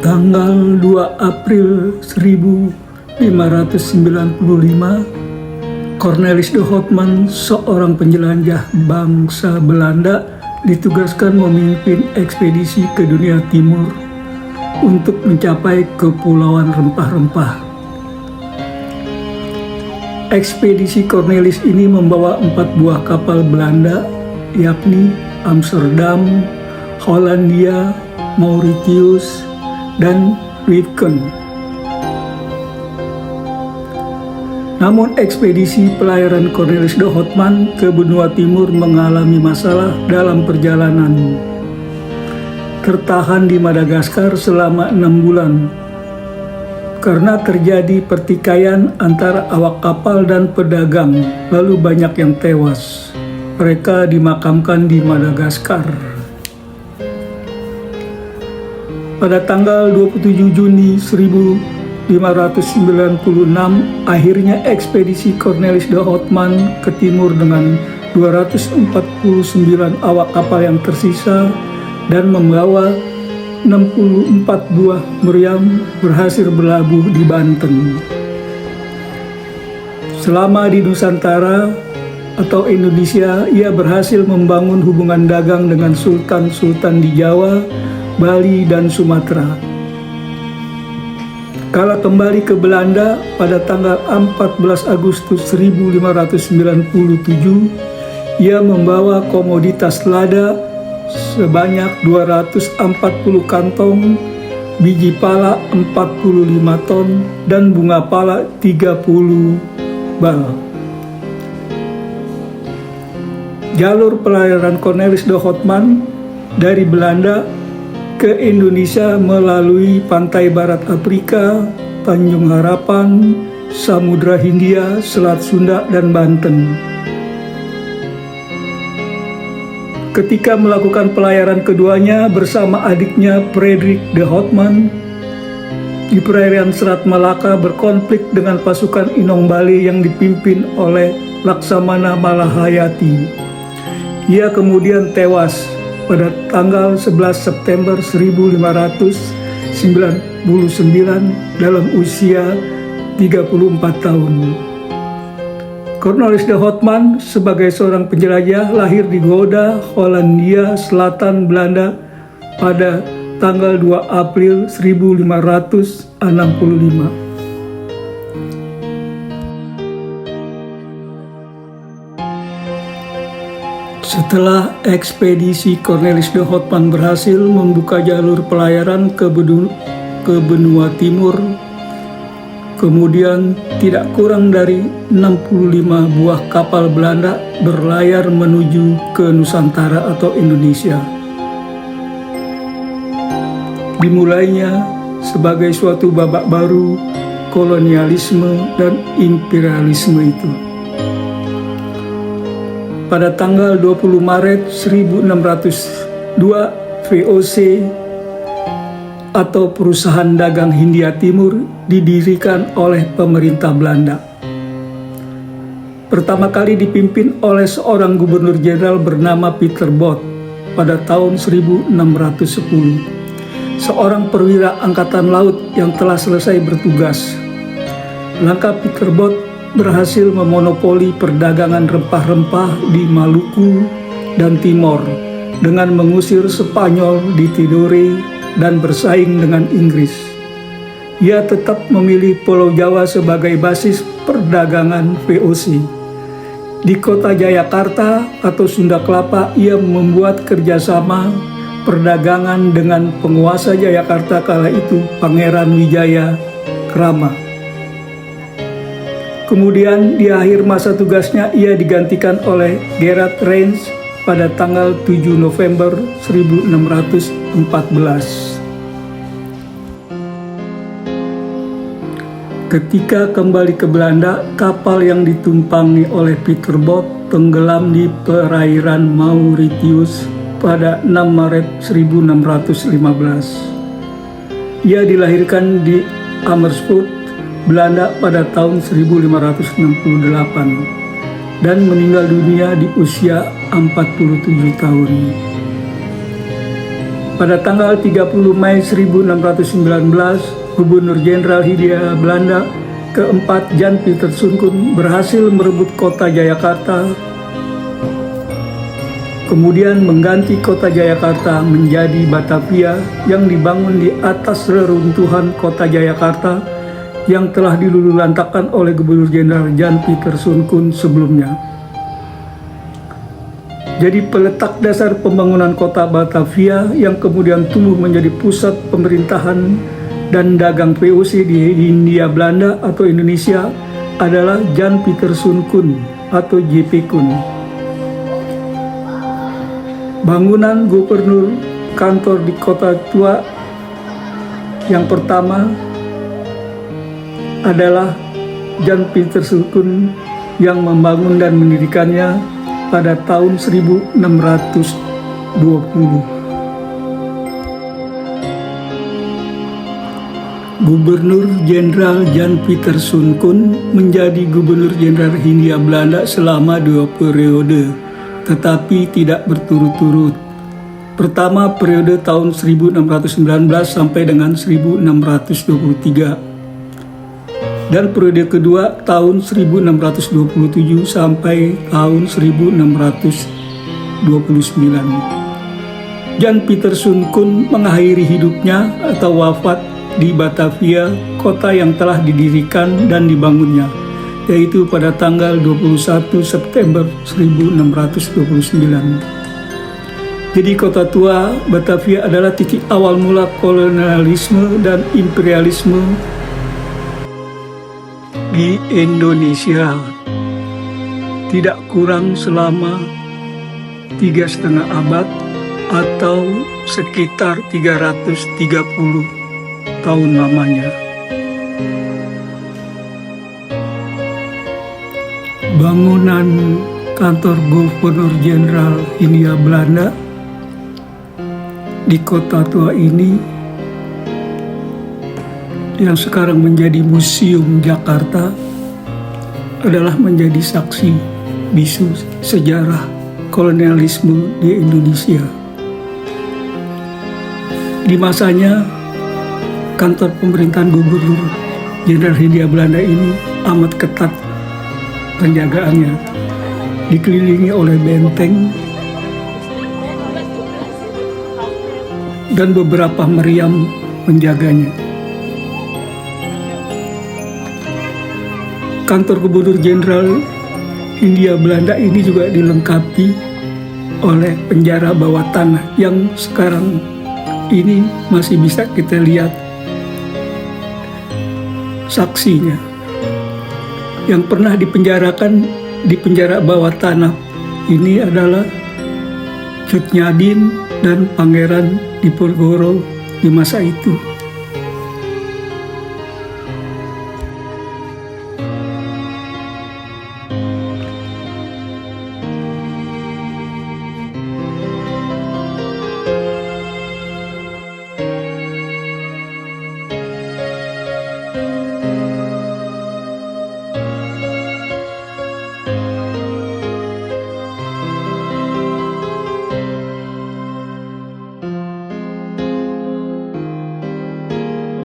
Tanggal 2 April 1595, Cornelis de Houtman, seorang penjelajah bangsa Belanda, ditugaskan memimpin ekspedisi ke dunia timur untuk mencapai kepulauan rempah-rempah. Ekspedisi Cornelis ini membawa 4 buah kapal Belanda, yakni Amsterdam, Hollandia, Mauritius, dan Witken. Namun ekspedisi pelayaran Cornelis de Houtman ke benua timur mengalami masalah dalam perjalanan. Tertahan di Madagaskar selama 6 bulan karena terjadi pertikaian antara awak kapal dan pedagang, lalu banyak yang tewas. Mereka dimakamkan di Madagaskar. Pada tanggal 27 Juni 1596, akhirnya ekspedisi Cornelis de Houtman ke timur dengan 249 awak kapal yang tersisa dan membawa 64 buah meriam berhasil berlabuh di Banten. Selama di Nusantara atau Indonesia, ia berhasil membangun hubungan dagang dengan sultan-sultan di Jawa, Bali, dan Sumatera. Kala kembali ke Belanda pada tanggal 14 Agustus 1597, ia membawa komoditas lada sebanyak 240 kantong, biji pala 45 ton, dan bunga pala 30 bal. Jalur pelayaran Cornelis de Houtman dari Belanda ke Indonesia melalui pantai barat Afrika, Tanjung Harapan, Samudra Hindia, Selat Sunda, dan Banten. Ketika melakukan pelayaran keduanya bersama adiknya Frederik de Houtman di perairan Selat Malaka, berkonflik dengan pasukan Inong Bali yang dipimpin oleh Laksamana Malahayati. Ia kemudian tewas pada tanggal 11 September 1599 dalam usia 34 tahun. Cornelis de Houtman sebagai seorang penjelajah lahir di Gouda, Hollandia Selatan, Belanda pada tanggal 2 April 1565. Setelah ekspedisi Cornelis de Houtman berhasil membuka jalur pelayaran ke benua timur, kemudian tidak kurang dari 65 buah kapal Belanda berlayar menuju ke Nusantara atau Indonesia. Dimulainya sebagai suatu babak baru kolonialisme dan imperialisme itu. Pada tanggal 20 Maret 1602, VOC atau Perusahaan Dagang Hindia Timur didirikan oleh pemerintah Belanda. Pertama kali dipimpin oleh seorang gubernur jenderal bernama Pieter Both pada tahun 1610. Seorang perwira angkatan laut yang telah selesai bertugas. Langkah Pieter Both berhasil memonopoli perdagangan rempah-rempah di Maluku dan Timor dengan mengusir Spanyol di Tidore dan bersaing dengan Inggris. Ia tetap memilih Pulau Jawa sebagai basis perdagangan VOC. Di kota Jayakarta atau Sunda Kelapa, ia membuat kerjasama perdagangan dengan penguasa Jayakarta kala itu, Pangeran Wijaya Krama. Kemudian di akhir masa tugasnya ia digantikan oleh Gerard Reyns pada tanggal 7 November 1614. Ketika kembali ke Belanda, kapal yang ditumpangi oleh Pieter Both tenggelam di perairan Mauritius pada 6 Maret 1615. Ia dilahirkan di Amersfoort, Belanda pada tahun 1568 dan meninggal dunia di usia 47 tahun. Pada tanggal 30 Mei 1619, Gubernur Jenderal Hindia Belanda keempat Jan Pieter Soenkoen berhasil merebut kota Jayakarta, kemudian mengganti kota Jayakarta menjadi Batavia yang dibangun di atas reruntuhan kota Jayakarta yang telah diluluhlantakkan oleh Gubernur Jenderal Jan Pieter Soenkoen sebelumnya. Jadi peletak dasar pembangunan kota Batavia yang kemudian tumbuh menjadi pusat pemerintahan dan dagang VOC di Hindia Belanda atau Indonesia adalah Jan Pieter Soenkoen atau JP Koen. Bangunan gubernur kantor di kota tua yang pertama adalah Jan Pieter Soenkoen yang membangun dan mendirikannya pada tahun 1620. Gubernur Jenderal Jan Pieter Soenkoen menjadi Gubernur Jenderal Hindia Belanda selama 2 periode, tetapi tidak berturut-turut. Pertama periode tahun 1619 sampai dengan 1623. Dan periode kedua tahun 1627 sampai tahun 1629. Jan Pieter Soenkoen mengakhiri hidupnya atau wafat di Batavia, kota yang telah didirikan dan dibangunnya, yaitu pada tanggal 21 September 1629. Jadi kota tua Batavia adalah titik awal mula kolonialisme dan imperialisme di Indonesia, tidak kurang selama 3,5 abad atau sekitar 330 tahun lamanya. Bangunan kantor Gubernur Jenderal Hindia Belanda di kota tua ini yang sekarang menjadi Museum Jakarta adalah menjadi saksi bisu sejarah kolonialisme di Indonesia. Di masanya, kantor pemerintahan Gubernur Jenderal Hindia Belanda ini amat ketat penjagaannya, dikelilingi oleh benteng dan beberapa meriam menjaganya. Kantor Gubernur Jenderal Hindia Belanda ini juga dilengkapi oleh penjara bawah tanah yang sekarang ini masih bisa kita lihat saksinya. Yang pernah dipenjarakan di penjara bawah tanah ini adalah Cut Nyadin dan Pangeran Diponegoro di masa itu.